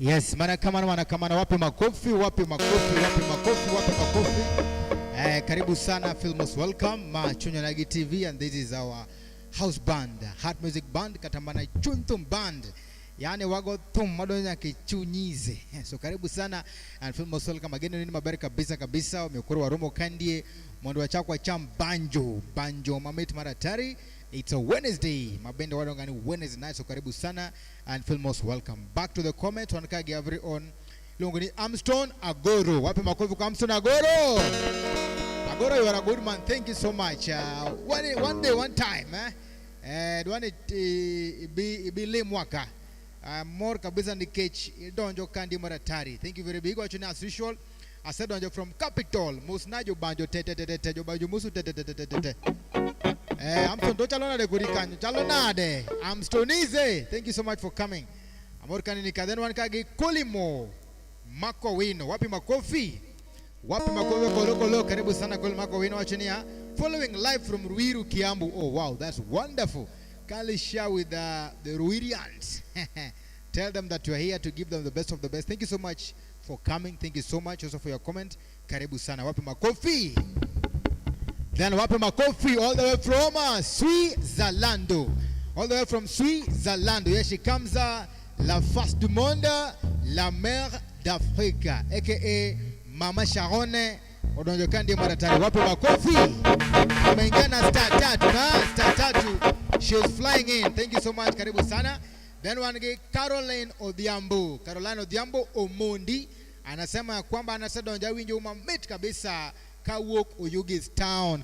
Yes, mana wapi makofi, wapi makofi, wapi makofi, wapi makofi. Karibu sana, feel most welcome. Chunya Nagi TV, and this is our house band, heart music band, Katambana Chuntum band. Yani wago tum madonya kichunyize. So karibu sana and feel most welcome again. Nini mabari kabisa kabisa, umekuru wa Romo Kandie, mondo wa chakwa cham banjo mameti maratari. It's a Wednesday. Mabende wadongani Wednesday night. So karibu sana and feel most welcome. Back to the comment. Wanakagi every on. Longoni Armstrong Agoro. Wapi makofi kwa Armstrong Agoro. Agoro, you are a good man. Thank you so much. One day, one time. One be lame waka. More kabisa ni catch. Donjo kandi maratari. Thank you very big. Watching as usual. I said donjo from Capital. Musnajo banjo tete. Banjo musu tete. Amston do chalona de kurikanyo chalona de Amstonize. Thank you so much for coming. Amorkani ni kadhen wan kagi Kolimo Mako Wino. Wapi makofi kolo karibu sana Kol Mako Wino wachinia. Following live from Ruiru Kiambu. Oh wow, that's wonderful. Kali share with the Ruirians. Tell them that you are here to give them the best of the best. Thank you so much for coming. Thank you so much also for your comment. Karibu sana. Wapi makofi. Then wapi makofi all the way from Switzerland. All the way from Switzerland. Here she comes, la face du monde, la mère d'Afrique, aka Mama Sharone. Odonjo kandi maratari. Wapi makofi. Amengana star tatu. She's flying in. Thank you so much. Karibu sana. Then one get Caroline Odhiambo. Caroline Odhiambo Omondi. Anasema kwamba anasadonja winjo umamit kabisa. Kawok Oyugis Town.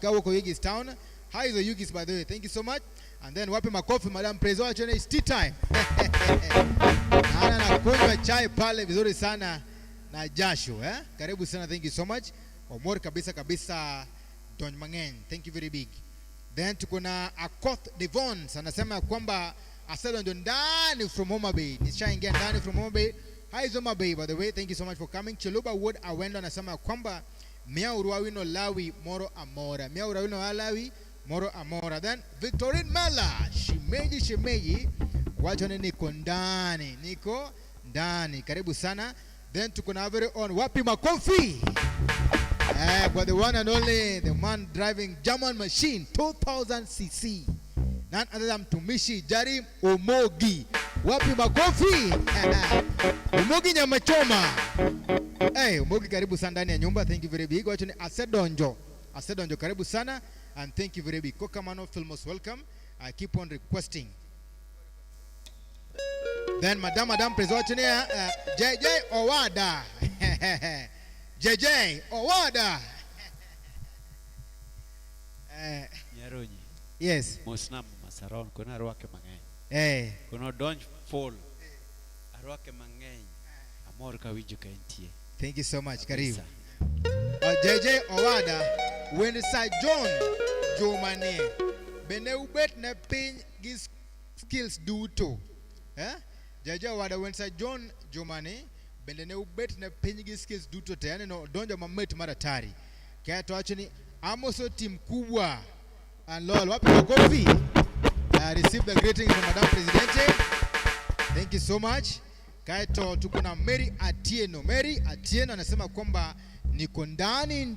How is Oyugis, by the way? Thank you so much. And then wapi makofi Madam Prezo, it's tea time. Na kunywa chai pale vizuri sana na jasho, Karibu sana, thank you so much. Omor kabisa Don Mangen. Thank you very big. Then tuko na Akoth Devon. Anasema kwamba aselo ndo ndani from Homa Bay. Nishaingia ndani from Homa Bay. Hi Homa Bay, by the way. Thank you so much for coming. Chiluba Wood Awendo anasema kwamba Mia uruawino lawi moro amora. Mia uruawino alawi moro amora. Then Victorine Mala. Shimeji. Wachone niko ndani. Karibu sana. Then tuko na very on wapi makofi. But the one and only, the man driving German machine 2000cc. None other than Tumishi Jari Omogi. Wapi makofi. Umogi nyamachoma. Umogi karibu sana ndani ya nyumba. Thank you very big. Watching Asedonjo karibu sana. And thank you very big. Kokamano feel most welcome. I keep on requesting. Then Madam Prezo watching JJ Owada. JJ Owada. Nyaronyi. Yes. Mosnam masaron kuna arwake mang'eny. Kuna donj fall. Arwake mang'eny. Amor ka winjo ka entie. Thank you so much. Karibu. JJ Owada when Sir John Jomane bene ubet na pin gis skills duto. JJ Owada when Sir John Jomane bene ne ubet na pin gis skills duto te yani no donja mamet maratari. Kaya tuacheni amoso team kubwa. And lol wapi makofi. Receive the greetings from Madam Presidente. Thank you so much. Kaito tuko na Mary Atieno anasema kwamba niko ndani.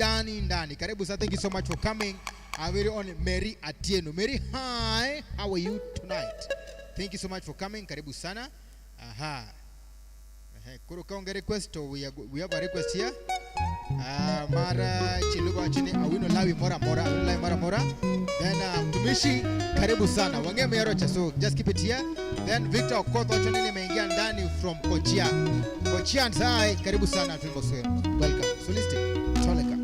Karibu sana, thank you so much for coming. I'm very on Mary Atieno. Mary, hi, how are you tonight? Thank you so much for coming. Karibu sana. Kuro kaunga request, we have a request here. Mara chiluba chini awino lawi mora. Then Tumishi karibu sana. Wange merocha, so just keep it here. Then Victor Okoth wachoni nimeingia ndani from Kochia Nzai. Karibu sana Filmoswe. Welcome. Solistic. Choleka.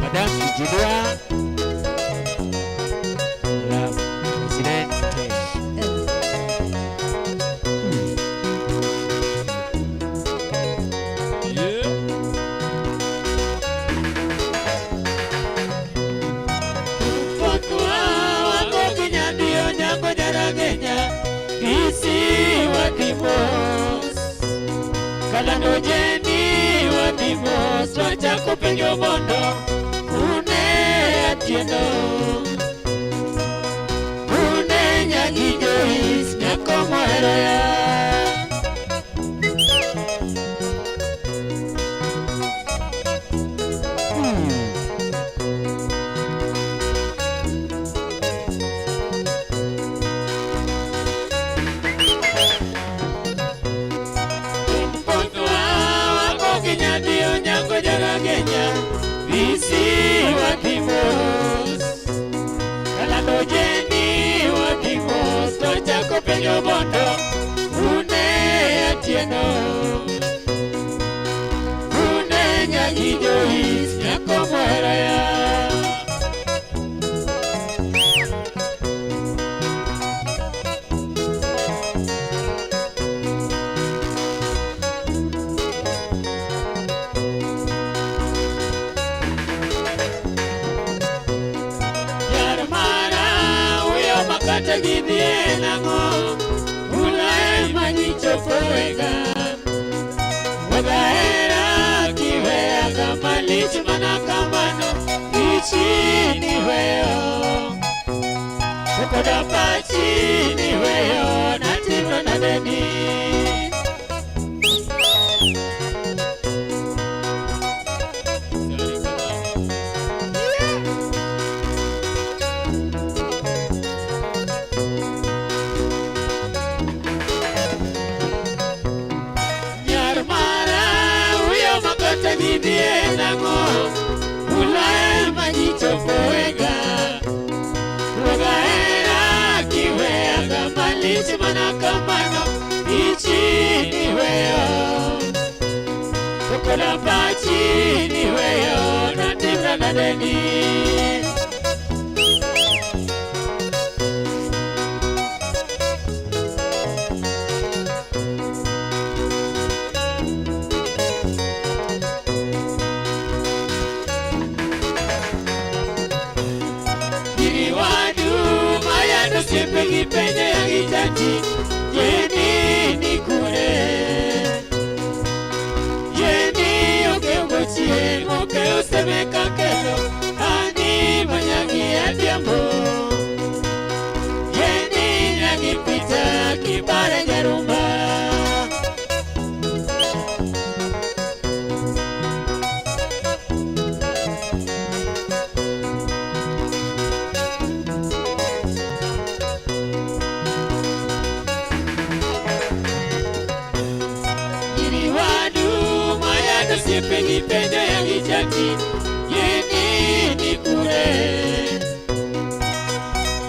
Madam Engineer la Presidente. Kalando jeni wadhimo swachako penjo mondo une atieno une nyagi jois nyako mohero ya Visi wadhimos Kalando jeni wadhimos Tochako penjo mondo une atieno une nyagi jois nyako mohero ya Kata gidhie nango Ulai magichopo wega Wagaera kiwea kama lich mana kamano Ichi ni weyo Kokoda pachi ni weyo Natino na deni Gidhie nango Ulai magichopo wega Wagaera kiwea kama lich mana kamano Ichi ni weyo Kokoda pachi ni weyo Natimna na deni Siempre penye ya gitati Yeni ni kure Yeni oke ugochie Oke useme kakelo Ani manyagi adiambo Yeni nyagi pita Kibare jarumba Sipengi penja ya gitati Yeni ni kure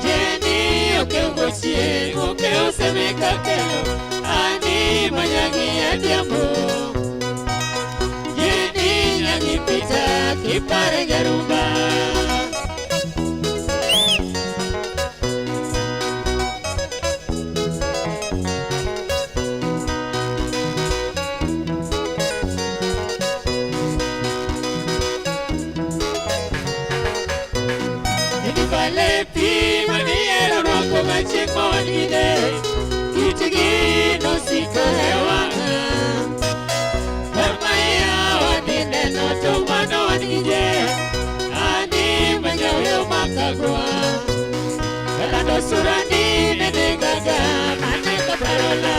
Yeni oke ugochie Oke useme kakelo Ani manyagi adiambo Yeni nyagi pita Kipare garumba Lepi maniero rwako machik mawanide Kitigi nosiko hewanga Kamaya wadine noto mano wanije Ani manyawiyo makagwa Kalando surani nene gaga Mane kaparola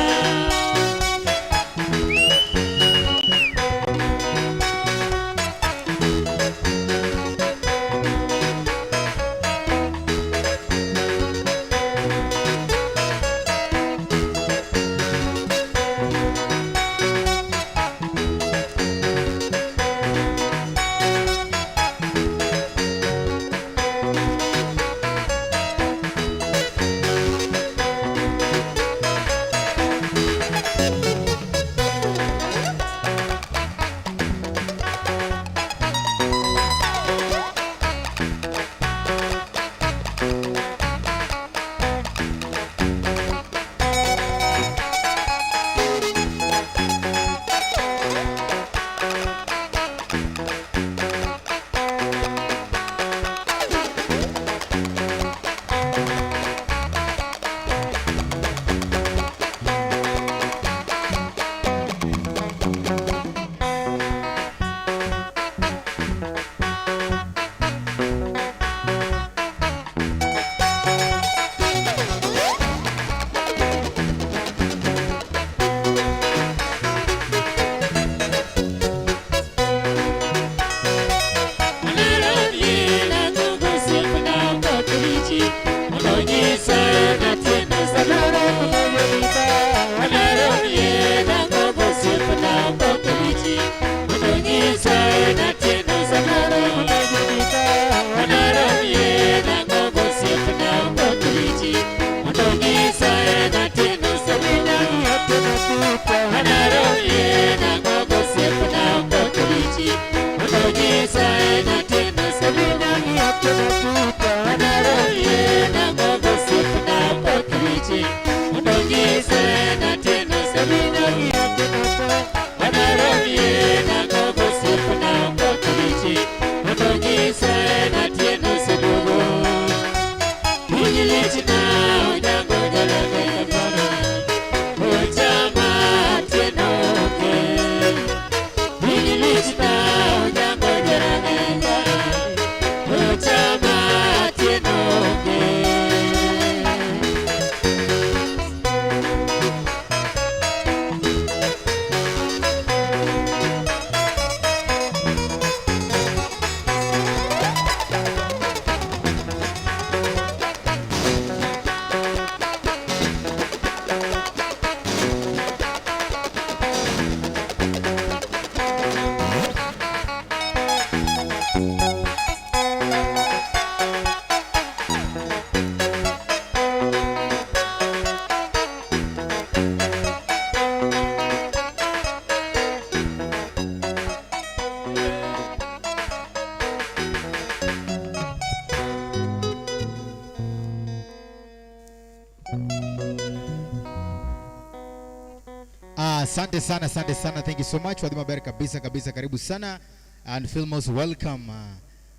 Asante sana, asante sana. Thank you so much. Wadhi maber kabisa kabisa, karibu sana and feel most welcome.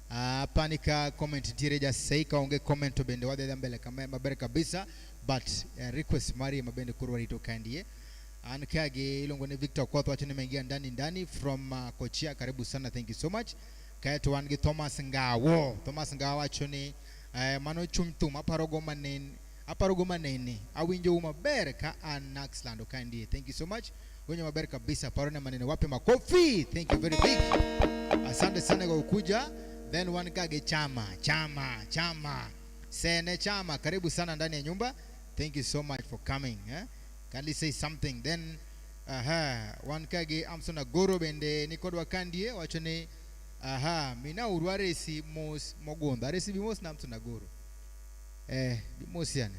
Hapa nika comment tireja seika onge comment to bende wadhi mbele kama maber kabisa, but request mari mabende kurwa rito kandie. Ankage ilongo ni Victor Kwato wacho nimeingia ndani from Kochia, karibu sana, thank you so much. Kaya to wangi Thomas Ngawo wacho ni mano chumtum aparogo manene awinjo maber ka an Naxland okandie. Thank you so much. Wenye maber kabisa, parone manene wape makofi. Thank you very big. Asante sana kwa kuja. Then one kage chama sene chama, karibu sana ndani ya nyumba. Thank you so much for coming. Kindly say something. Then one kage Amsona Goro bende nikodwa kandie wacho ni mina urware si mos mogonda resi bimos na Amsona Goro bimosiane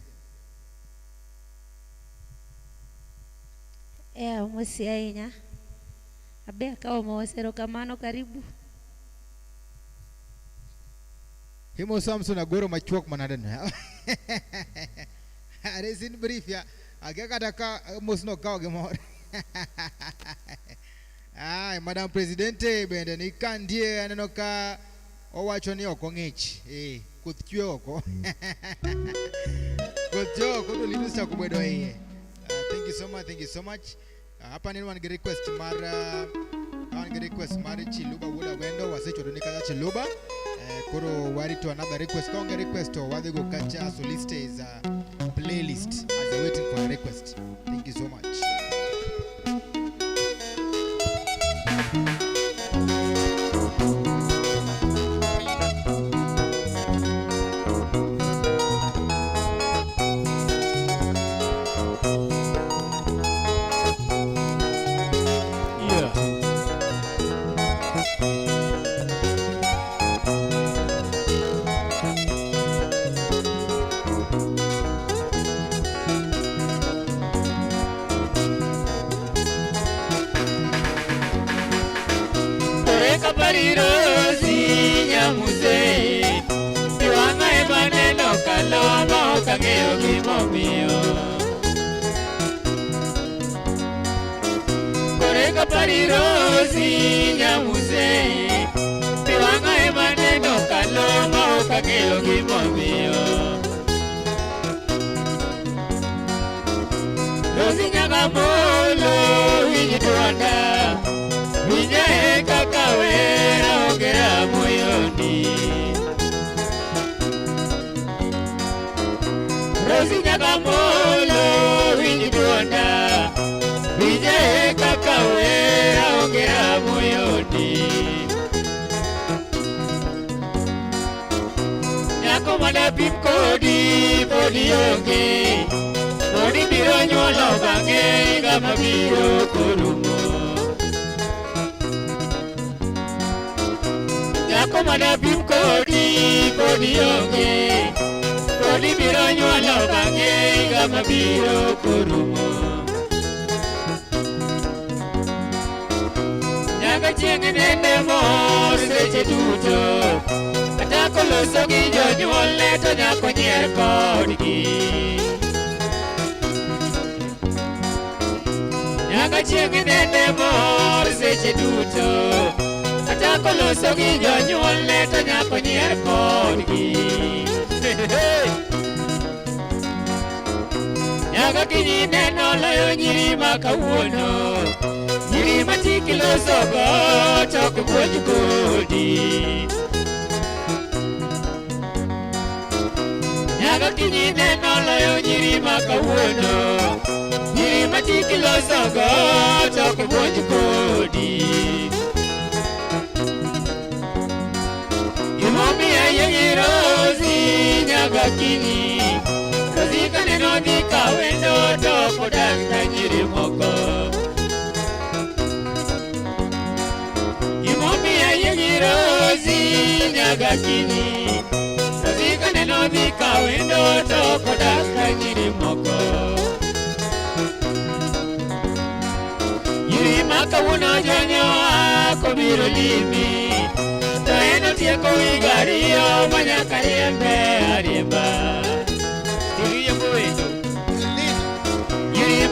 mosi ahinya abe akawa mawasero kamano, karibu himo Samson Agoro machuok manadana resin brief ya agakata ka mosno ka gemor Madam Presidente bende ni kandie aneno ka owacho ni okong'ich kuth chwe oko kuth joko to lidu sa kubedo iye. Thank you so much. Hapa ni one request mar Chiluba Wula Wendo wasecho do nika Chiluba koro wari to another request kong request to wadhi go kacha soliste is playlist as they waiting for a request. Thank you so much.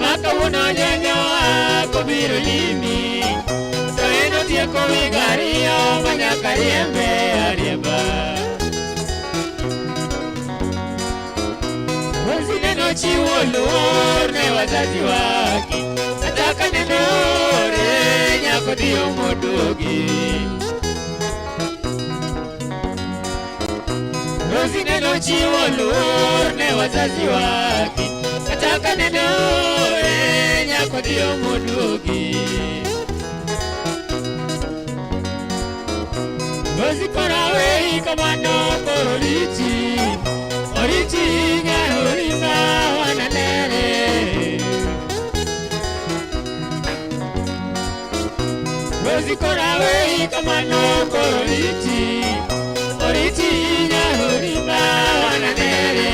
maka uno janyoa kobiro limi to eno tieko wigario manyaka riembe ariemba Rozi neno chiwo luor ne wazazi wake Nataka nenore nyako dio modogi Rozi neno chiwo luor ne wazazi wake Nataka nenore nyako dio modogi Rozi korawe kamano kororiti Oriti nyarurima wananere Rozi korawe kamano kororiti Oriti nyarurima wananere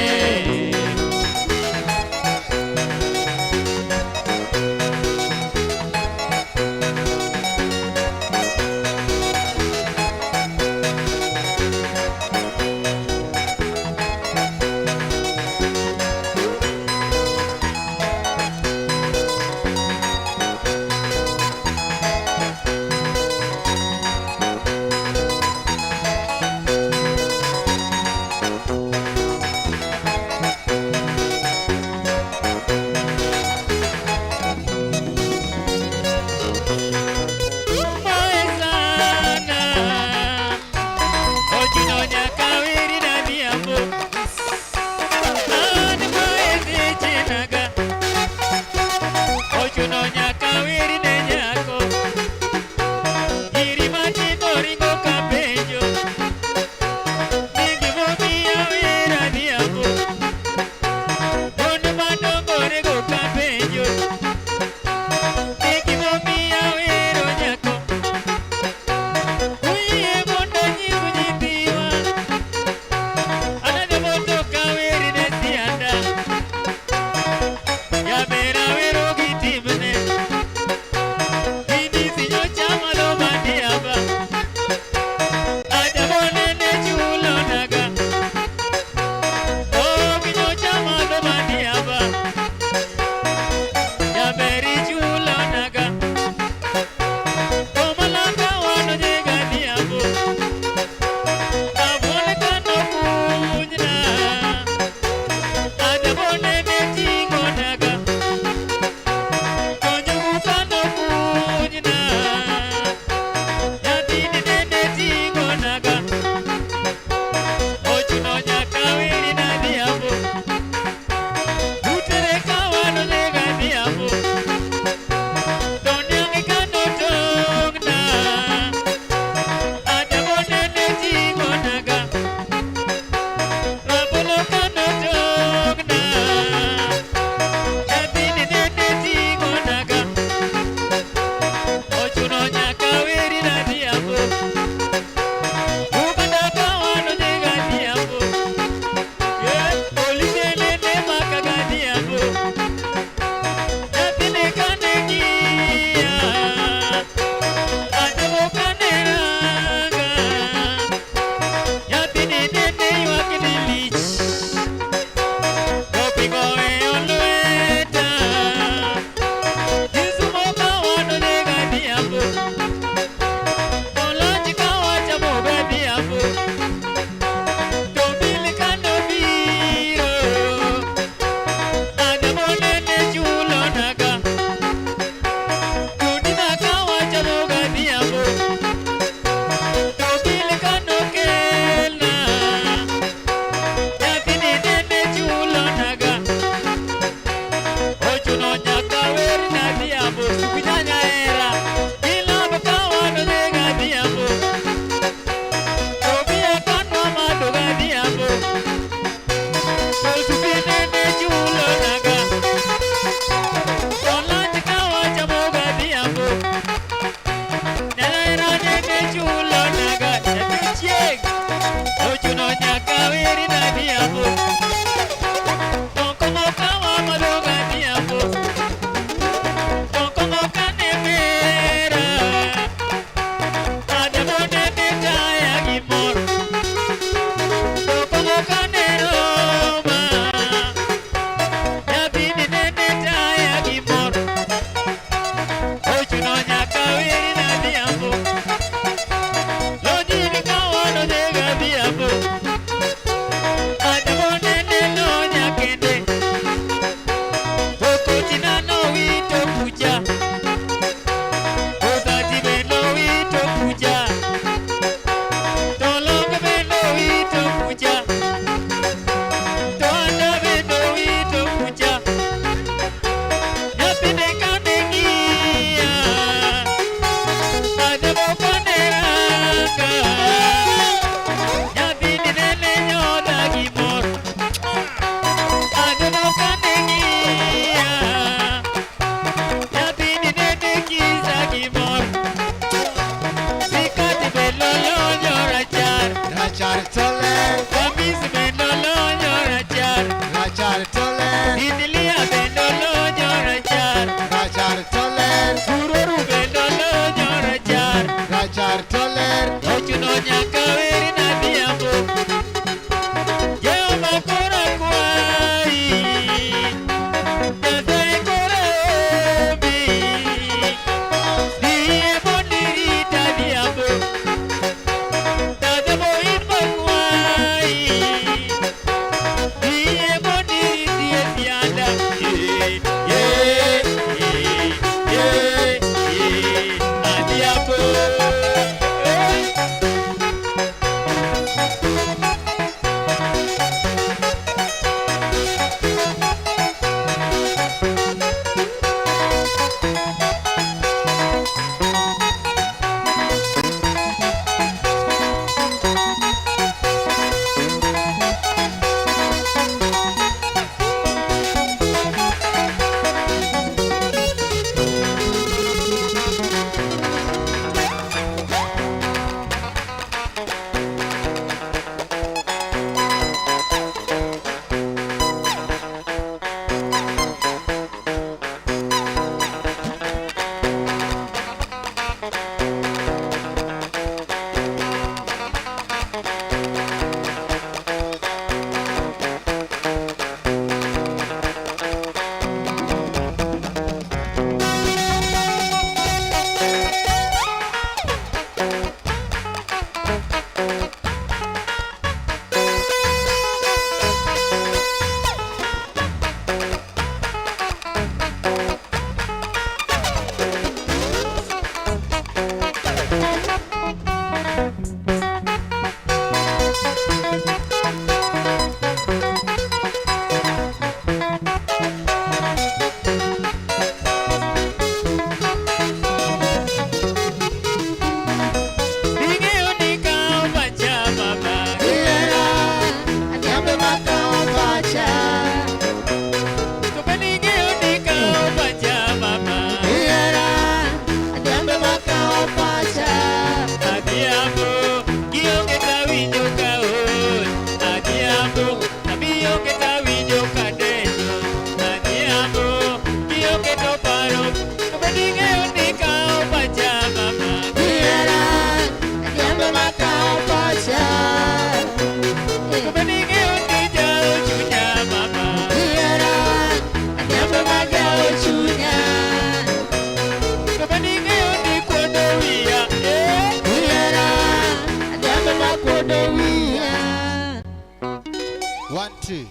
One, two.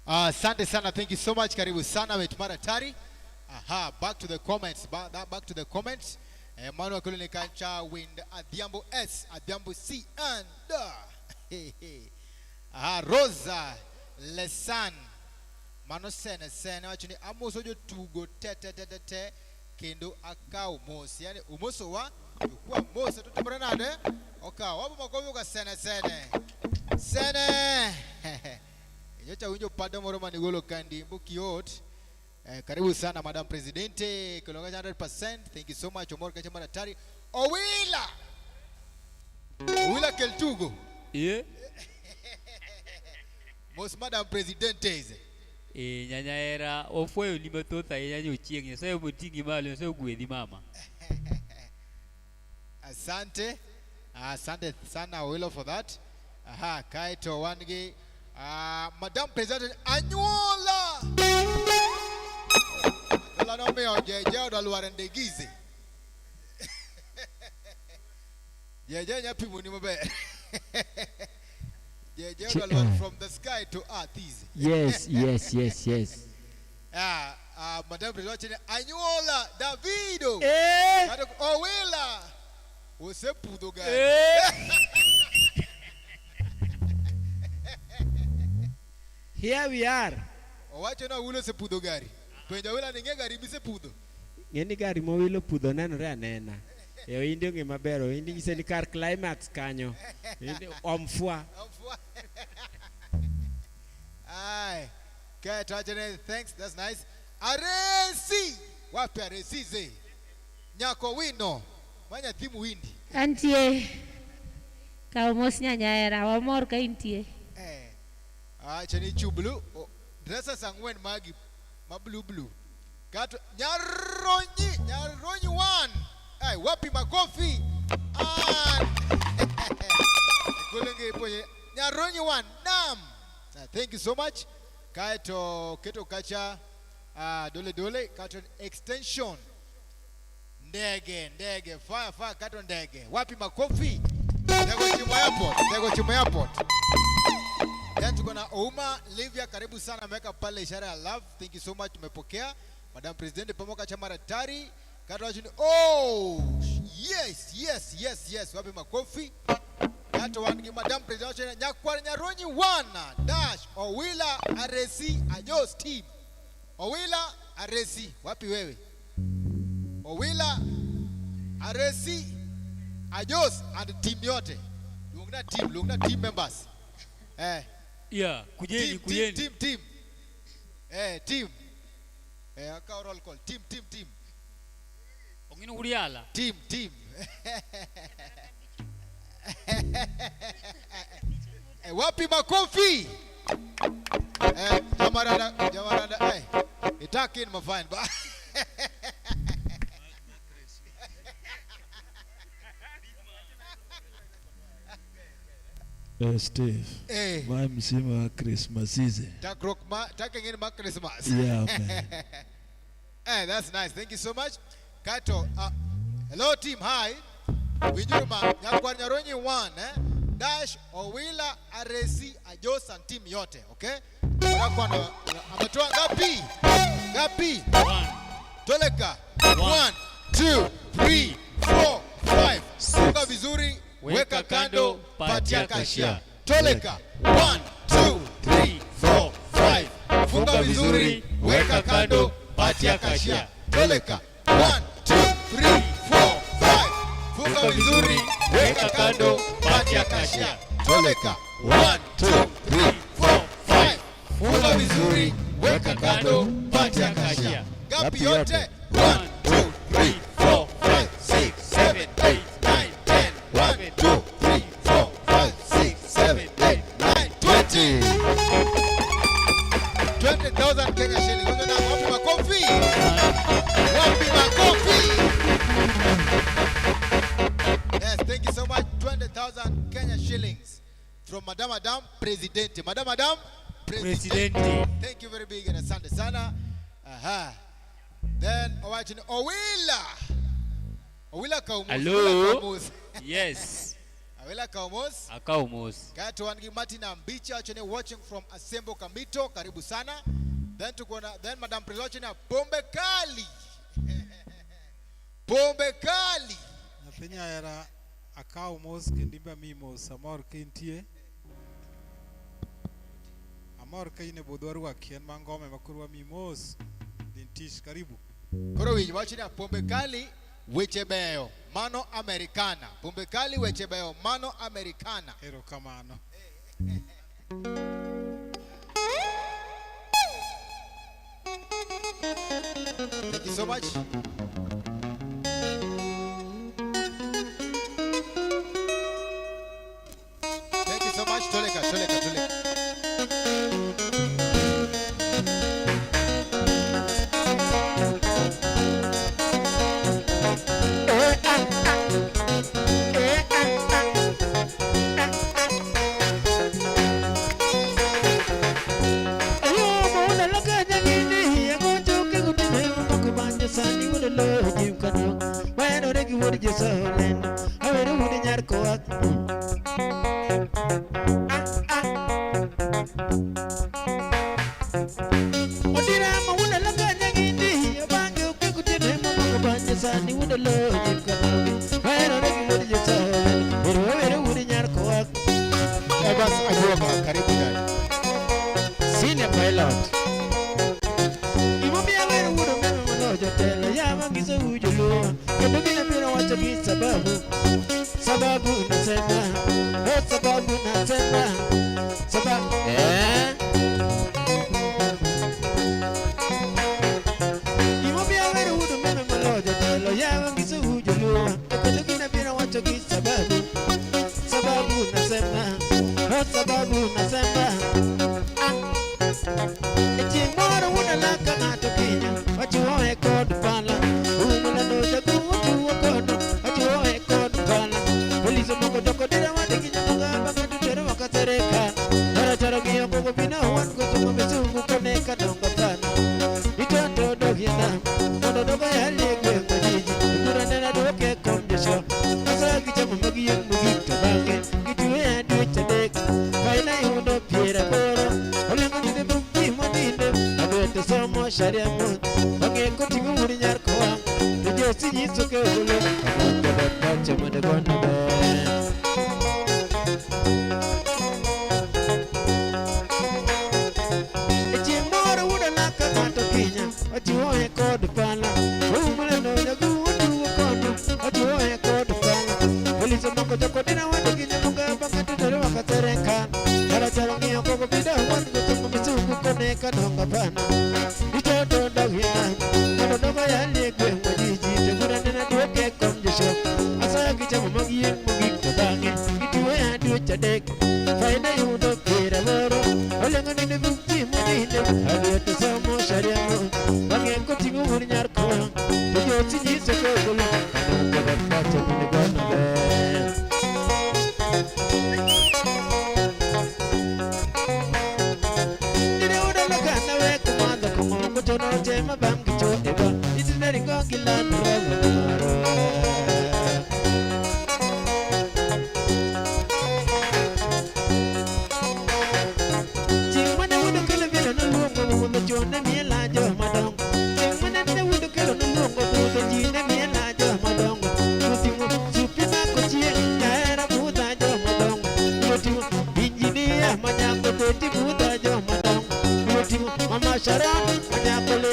Asante sana, thank you so much. Karibu sana Wetumara Tari. Aha, back to the comments. Back to the comments. Emmanuel Kulini Kancha wind Adhiambo S, Adhiambo C, and Rosa Lesan Manosene Sene wachuni amoso tugo te kendo akao mosi. Yani umoso wa kwa mosi tutemrenade. Oka wapo makovi kwa sene. Nyocha winjo pada moro manigolo kandi mbukiot. Karibu sana Madam Presidente, kulonga 100%. Thank you so much Omor Kachama Tari. Owila Keltugo. Yeah. Most Madam Presidente. Nyanya era ofwe limatota yenye uchieng sasa mutingi mali sasa gwedi mama. Asante sana Owila for that. Aha, kaito wangi Madam President Anyola. Dola no me ojeje odaluare ndegize. Jeje nya pimu ni mobe. Jeje odaluare from the sky to earth easy. Yes. Madam President Anyola Davido. Owila. Ose pudo gari. Here we are. Owacho na ulo se pudo gari. Penja wila ninge gari bise pudo. Ngeni gari mo wilo pudo nenore anena. Yo indio nge mabero, indi ngise ni kar climax kanyo. Indi omfwa. Aye. Okay, Trajane, thanks. That's nice. Aresi. Wapi Aresi ze? Nyako wino. Manya timu windi. Antie. Ka umos nyanya era wamor ka intie. Chani chublu. dresses angwen magi ma blue blue. Kato Nyaronyi one. Hey, wapi makofi? Kulenge poye Nyaronyi one. Nam. Thank you so much. Kaito keto kacha dole kato extension. Ndege fire kato ndege. Wapi makofi? Ndego Chimo Airport. Then tuko na Ouma Livia, karibu sana, ameweka pale ishara ya love. Thank you so much, tumepokea. Madam President pamoja chama Daktari. Oh, yes. Wapi makofi? Kato wangi Madam President Nyaronyi one dash Owila Aresi Ajos team. Owila Aresi, wapi wewe? Owila Aresi Ajos and team yote. Lungna team members. Yeah, kujeni. Team. Team. Aka roll call. Team. Ongino Uriala. Team. Wapi makofi? Jamarada. Itakin mafine ba. Steve. My msima Christmas hizi. Taking in my Christmas. Yeah, man. That's nice. Thank you so much. Kato. Hello team. Hi. Wijuruma Nyaronyi one dash Owila Aresi Ajos and team yote. Okay? Ametoa gapi? 1. Toleka. 1, 2, 3, 4, 5. Funga vizuri, weka kando, patia kashia. Toleka. 1, 2, 3, 4, 5. Funga vizuri, weka kando, patia kashia. Toleka. 1, 2, 3, 4, 5. Funga vizuri, weka kando, patia kashia. Toleka. 1, 2, 3, 4, 5. Funga vizuri, weka kando, patia kashia. Gapi yote. 1, 2, 3, 4, 5, 6, 7, 8, 9, 10. 1, 2, 3, 4, 5, 6, 7, 8, 9, 20. 20,000 Kenya shillings. Wapi makofi? Yes, thank you so much. 20,000 Kenya shillings from Madam Presidente. Madam Presidente. Thank you very big and asante sana. Then watching Owila Kaumus. Hello. Yes. Owila Kaumus. Akaumus. Kato wangi Martin Ambicha actually watching from Asembo Kamito. Karibu sana. Then Madam Presidente Pombe Kali. Napenya era Akaumus kendimba mimos amor kentie. Amor kaine bodwaru akien mangome makurwa mimos. Dintish karibu. Koro wiji watching Pombe Kali weche beyo mano americana. Pombe Kali weche beyo mano americana. Ero kamano. Thank you so much. Thank you so much. Toleka. Senior pilot. Sababu nasema sababu nasema sharia mon bange ko tingu muri nyar ko am to jo si ni so ke bulu amon ko da chama de gon be e ji moro wuda la ka to kinya o ji o e ko de pala o mala no na gu du ko no o ji o e ko de pala police mo ko ko dina wa de kinya mo ga banga to do ka terenkan ara jalangi ko ko bida wan ko to mo su ko ne ka donga pana ito to do hina ko do ba ya le gwe mo ji ji te gura na do ke kom je sho asa gi jam mo gi mo gi to bangi itu ya du cha dek faida yu do kira moro ole ngani ne bu ji mo ni ne ade to so mo sharia mo bangi ko tingu mo nyar ko to jo ti ji se ko ko lo ko da pa cha mo ne ko na le no tema bam gicho eba it is very go kilan ro chimane wudu kele velo no lungo wudu jone mi la jo madong chimane wudu kele no lungo wudu jine mi la jo madong utimu supina ko chie era buda jo madong utimu injinia manya ko teti buda jo madong utimu mama sharan manya ko le